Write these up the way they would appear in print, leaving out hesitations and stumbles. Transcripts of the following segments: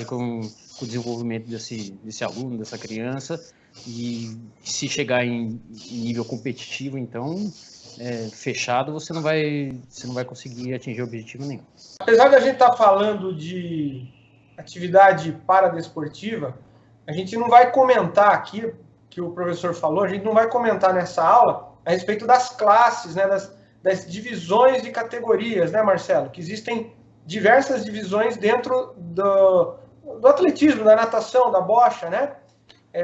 com o desenvolvimento desse aluno, dessa criança, e se chegar em nível competitivo, então, fechado, você não vai conseguir atingir objetivo nenhum. Apesar de a gente estar falando de atividade paradesportiva, a gente não vai comentar aqui, que o professor falou, a gente não vai comentar nessa aula a respeito das classes, né, das divisões de categorias, né, Marcelo? Que existem diversas divisões dentro do atletismo, da natação, da bocha, né?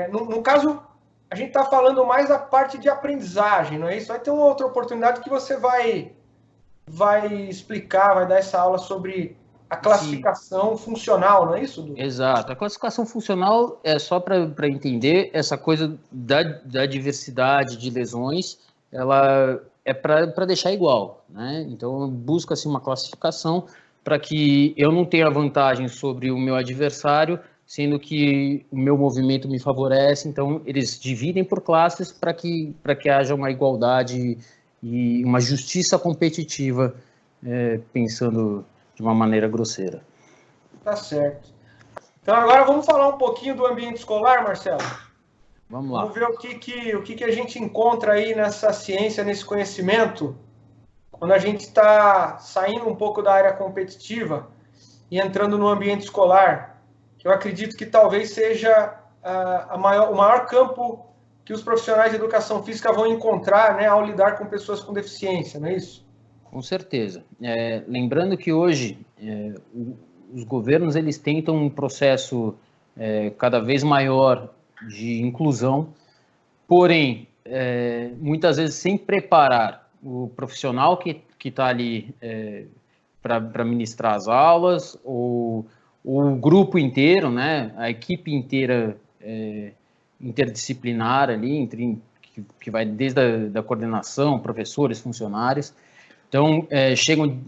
No caso, a gente está falando mais da parte de aprendizagem, não é isso? Vai ter uma outra oportunidade que você vai explicar, vai dar essa aula sobre a classificação funcional, não é isso, Du? Exato. A classificação funcional é só para entender essa coisa da diversidade de lesões, ela é para deixar igual, né? Então, busca-se uma classificação para que eu não tenha vantagem sobre o meu adversário, sendo que o meu movimento me favorece. Então, eles dividem por classes para que haja uma igualdade e uma justiça competitiva, pensando de uma maneira grosseira. Tá certo. Então, agora vamos falar um pouquinho do ambiente escolar, Marcelo? Vamos lá. Vamos ver o que a gente encontra aí nessa ciência, nesse conhecimento, quando a gente está saindo um pouco da área competitiva e entrando no ambiente escolar, que eu acredito que talvez seja o maior campo que os profissionais de educação física vão encontrar, né, ao lidar com pessoas com deficiência, não é isso? Com certeza. Lembrando que hoje os governos eles tentam um processo cada vez maior de inclusão, porém, muitas vezes sem preparar o profissional que está ali para ministrar as aulas, ou o grupo inteiro, né, a equipe inteira interdisciplinar ali, que vai desde da coordenação, professores, funcionários. Então, chegam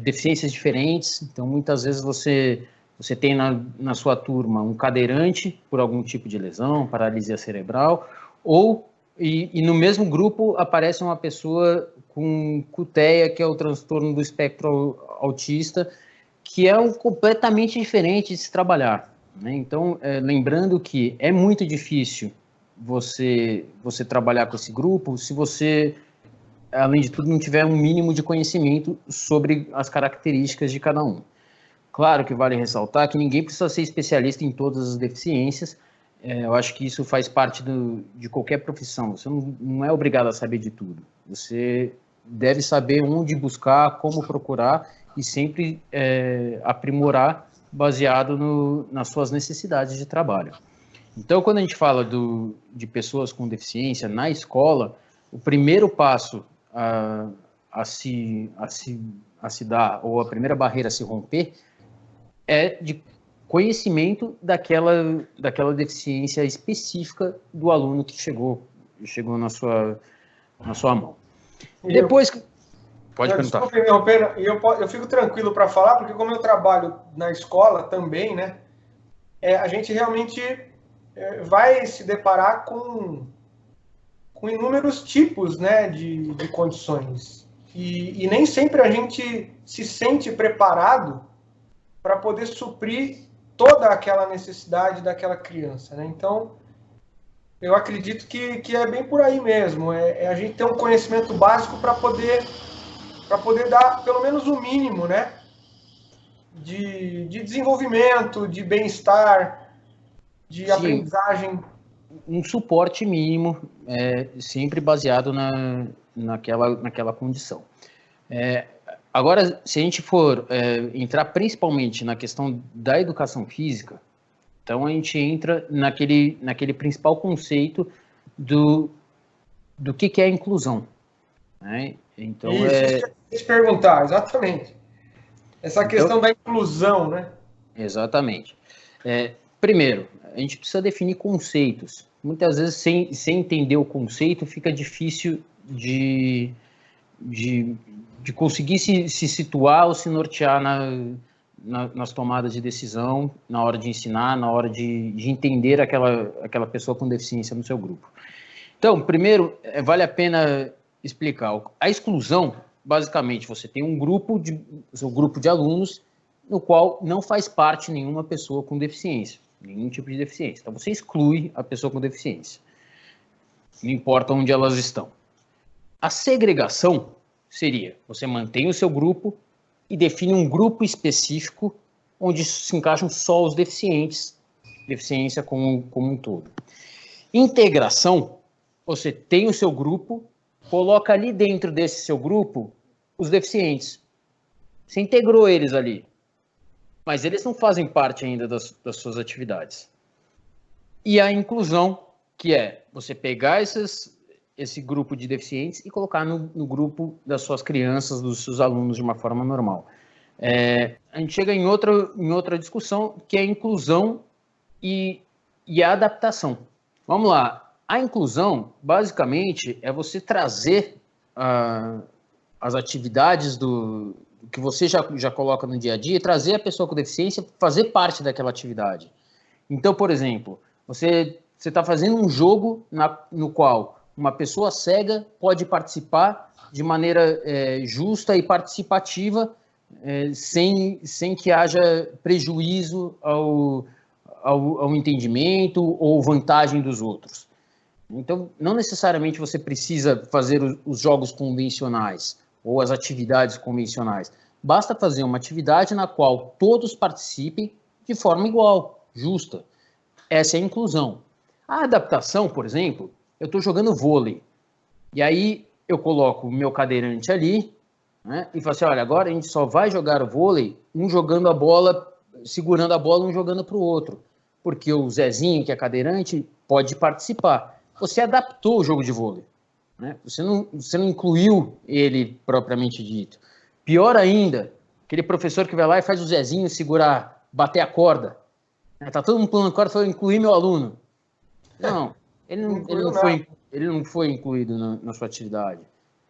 deficiências diferentes, então muitas vezes você tem na sua turma um cadeirante por algum tipo de lesão, paralisia cerebral, e no mesmo grupo aparece uma pessoa com CUTEA, que é o transtorno do espectro autista, que é completamente diferente de se trabalhar, né? Então, lembrando que é muito difícil você trabalhar com esse grupo se você, além de tudo, não tiver um mínimo de conhecimento sobre as características de cada um. Claro que vale ressaltar que ninguém precisa ser especialista em todas as deficiências. Eu acho que isso faz parte de qualquer profissão. Você não é obrigado a saber de tudo. Você deve saber onde buscar, como procurar e sempre aprimorar baseado nas suas necessidades de trabalho. Então, quando a gente fala de pessoas com deficiência na escola, o primeiro passo a se dar, ou a primeira barreira a se romper, é de conhecimento daquela deficiência específica do aluno que chegou na sua mão. Depois que... Pode perguntar. Desculpe me interromper, eu fico tranquilo para falar, porque como eu trabalho na escola também, né, a gente realmente vai se deparar com inúmeros tipos, né, de condições. E nem sempre a gente se sente preparado para poder suprir toda aquela necessidade daquela criança, né? Então, eu acredito que é bem por aí mesmo. A gente ter um conhecimento básico para poder dar pelo menos o mínimo, né, de desenvolvimento, de bem-estar, de aprendizagem. Um suporte mínimo, sempre baseado naquela condição. Agora, se a gente for entrar principalmente na questão da educação física, então a gente entra naquele principal conceito do que é a inclusão, né? Então, isso, eu te perguntar, exatamente. Essa questão da inclusão, né? Exatamente. Primeiro, a gente precisa definir conceitos. Muitas vezes, sem entender o conceito, fica difícil de conseguir se situar ou se nortear nas tomadas de decisão, na hora de ensinar, na hora de entender aquela pessoa com deficiência no seu grupo. Então, primeiro, vale a pena explicar. A exclusão, basicamente, você tem um grupo de alunos no qual não faz parte nenhuma pessoa com deficiência, nenhum tipo de deficiência. Então, você exclui a pessoa com deficiência, não importa onde elas estão. A segregação seria, você mantém o seu grupo e define um grupo específico onde se encaixam só os deficientes, deficiência como um todo. Integração, você tem o seu grupo, coloca ali dentro desse seu grupo os deficientes. Você integrou eles ali, mas eles não fazem parte ainda das suas atividades. E a inclusão, que é você pegar esse grupo de deficientes e colocar no grupo das suas crianças, dos seus alunos de uma forma normal. A gente chega em outra discussão, que é a inclusão e a adaptação. Vamos lá. A inclusão, basicamente, é você trazer as atividades que você já coloca no dia a dia, trazer a pessoa com deficiência, fazer parte daquela atividade. Então, por exemplo, você está fazendo um jogo no qual uma pessoa cega pode participar de maneira justa e participativa, sem que haja prejuízo ao entendimento ou vantagem dos outros. Então, não necessariamente você precisa fazer os jogos convencionais ou as atividades convencionais. Basta fazer uma atividade na qual todos participem de forma igual, justa. Essa é a inclusão. A adaptação, por exemplo, eu estou jogando vôlei. E aí eu coloco o meu cadeirante ali, né, e falo assim, olha, agora a gente só vai jogar o vôlei, um jogando a bola, segurando a bola, um jogando para o outro. Porque o Zezinho, que é cadeirante, pode participar. Você adaptou o jogo de vôlei, né? Você não incluiu ele propriamente dito. Pior ainda, aquele professor que vai lá e faz o Zezinho segurar, bater a corda. Tá todo mundo pulando a corda e falou, incluir meu aluno. Não, ele não foi incluído na sua atividade.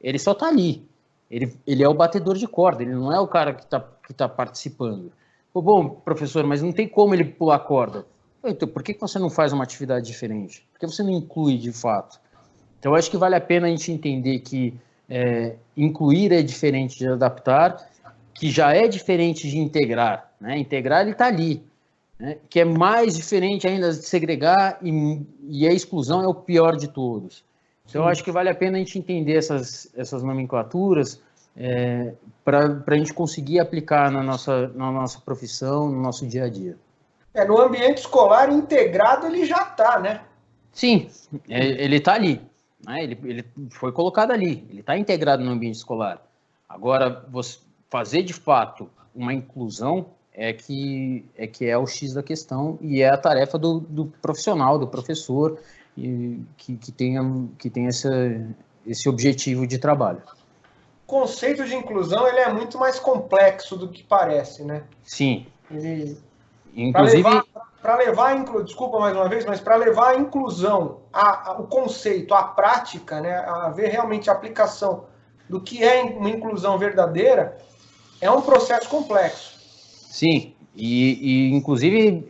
Ele só está ali. Ele é o batedor de corda, ele não é o cara que tá participando. Bom, professor, mas não tem como ele pular a corda. Então, por que você não faz uma atividade diferente? Por que você não inclui de fato? Então, eu acho que vale a pena a gente entender que incluir é diferente de adaptar, que já é diferente de integrar. Né? Integrar, ele está ali. Né? Que é mais diferente ainda de segregar e a exclusão é o pior de todos. Então, eu acho que vale a pena a gente entender essas nomenclaturas para a gente conseguir aplicar na nossa profissão, no nosso dia a dia. No ambiente escolar integrado ele já está, né? Sim, ele está ali. Né? Ele foi colocado ali, ele está integrado no ambiente escolar. Agora, você fazer de fato uma inclusão é o X da questão e é a tarefa do profissional, do professor, que tem esse objetivo de trabalho. O conceito de inclusão ele é muito mais complexo do que parece, né? Sim. Inclusive, desculpa mais uma vez, mas para levar a inclusão, o conceito, a prática, né, a ver realmente a aplicação do que é uma inclusão verdadeira, é um processo complexo. Sim, e inclusive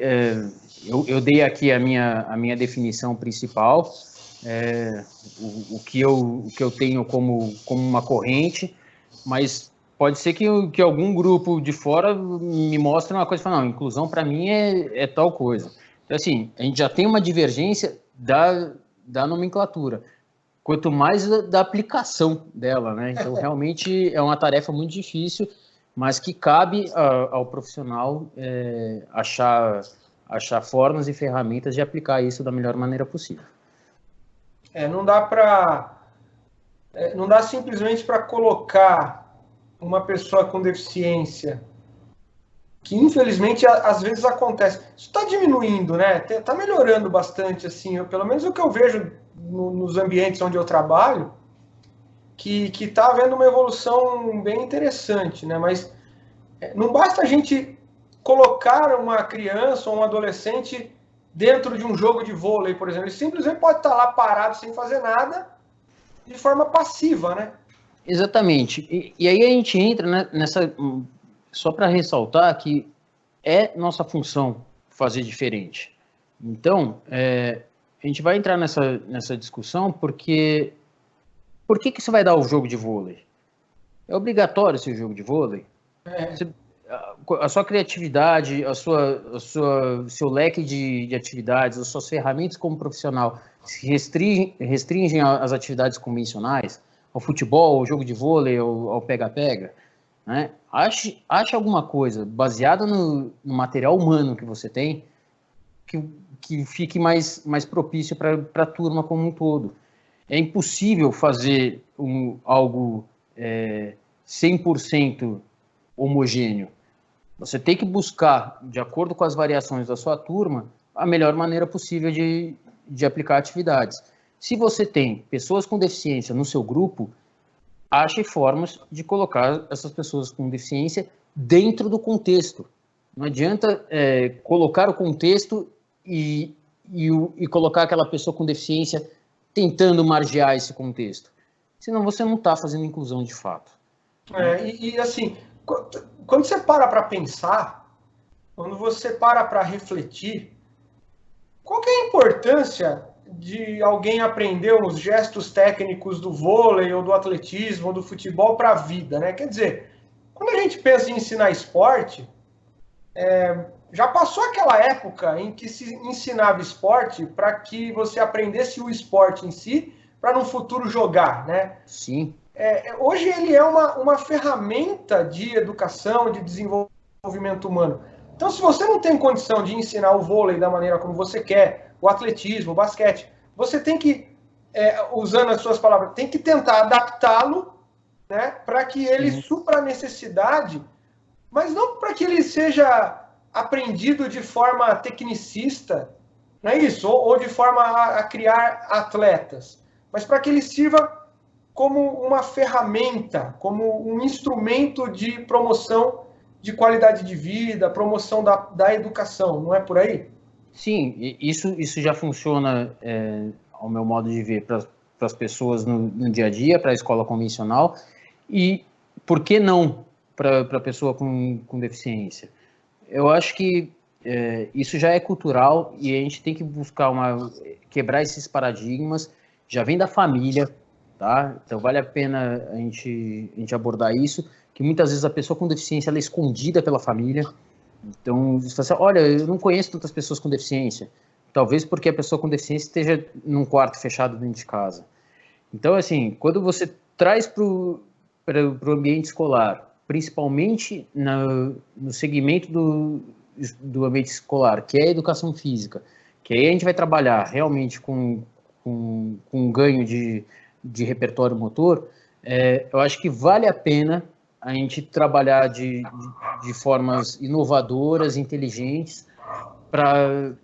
eu dei aqui a minha definição principal, o que eu tenho como uma corrente, mas pode ser que algum grupo de fora me mostre uma coisa e fale, não, inclusão para mim é tal coisa. Então, assim, a gente já tem uma divergência da nomenclatura, quanto mais da aplicação dela, né? Então, realmente é uma tarefa muito difícil, mas que cabe ao profissional achar formas e ferramentas de aplicar isso da melhor maneira possível. Não dá simplesmente para colocar uma pessoa com deficiência, que infelizmente às vezes acontece. Isso está diminuindo, né? Está melhorando bastante, assim, pelo menos o que eu vejo nos ambientes onde eu trabalho, que está havendo uma evolução bem interessante, né? Mas não basta a gente colocar uma criança ou um adolescente dentro de um jogo de vôlei, por exemplo. Ele simplesmente pode estar lá parado sem fazer nada de forma passiva, né? Exatamente. E aí a gente entra nessa... Só para ressaltar que é nossa função fazer diferente. Então, a gente vai entrar nessa discussão porque... Por que você vai dar o jogo de vôlei? É obrigatório esse jogo de vôlei? a sua criatividade, seu leque de atividades, as suas ferramentas como profissional se restringem às atividades convencionais, ao futebol, ao jogo de vôlei, ao pega-pega, né? Ache alguma coisa baseada no material humano que você tem que fique mais propício para a turma como um todo. É impossível fazer algo 100% homogêneo. Você tem que buscar, de acordo com as variações da sua turma, a melhor maneira possível de aplicar atividades. Se você tem pessoas com deficiência no seu grupo, ache formas de colocar essas pessoas com deficiência dentro do contexto. Não adianta colocar o contexto e colocar aquela pessoa com deficiência tentando margear esse contexto. Senão você não está fazendo inclusão de fato. Assim, quando você para pensar, quando você para refletir, qual que é a importância de alguém aprender os gestos técnicos do vôlei, ou do atletismo, ou do futebol para a vida, né? Quer dizer, quando a gente pensa em ensinar esporte, já passou aquela época em que se ensinava esporte para que você aprendesse o esporte em si, para no futuro jogar, né? Sim. Hoje ele é uma ferramenta de educação, de desenvolvimento humano. Então, se você não tem condição de ensinar o vôlei da maneira como você quer, o atletismo, o basquete, você tem que, usando as suas palavras, tem que tentar adaptá-lo, né, para que ele supra a necessidade, mas não para que ele seja aprendido de forma tecnicista, não é isso? Ou de forma a criar atletas, mas para que ele sirva como uma ferramenta, como um instrumento de promoção de qualidade de vida, promoção da educação, não é por aí? Sim, isso já funciona, ao meu modo de ver, para as pessoas no dia a dia, para a escola convencional, e por que não para a pessoa com deficiência? Eu acho que isso já é cultural e a gente tem que buscar quebrar esses paradigmas, já vem da família, tá? Então vale a pena a gente abordar isso, que muitas vezes a pessoa com deficiência ela é escondida pela família. Então, você fala assim, olha, eu não conheço tantas pessoas com deficiência. Talvez porque a pessoa com deficiência esteja num quarto fechado dentro de casa. Então, assim, quando você traz para o ambiente escolar, principalmente no segmento do ambiente escolar, que é a educação física, que aí a gente vai trabalhar realmente com ganho de repertório motor, eu acho que vale a pena a gente trabalhar de formas inovadoras, inteligentes, para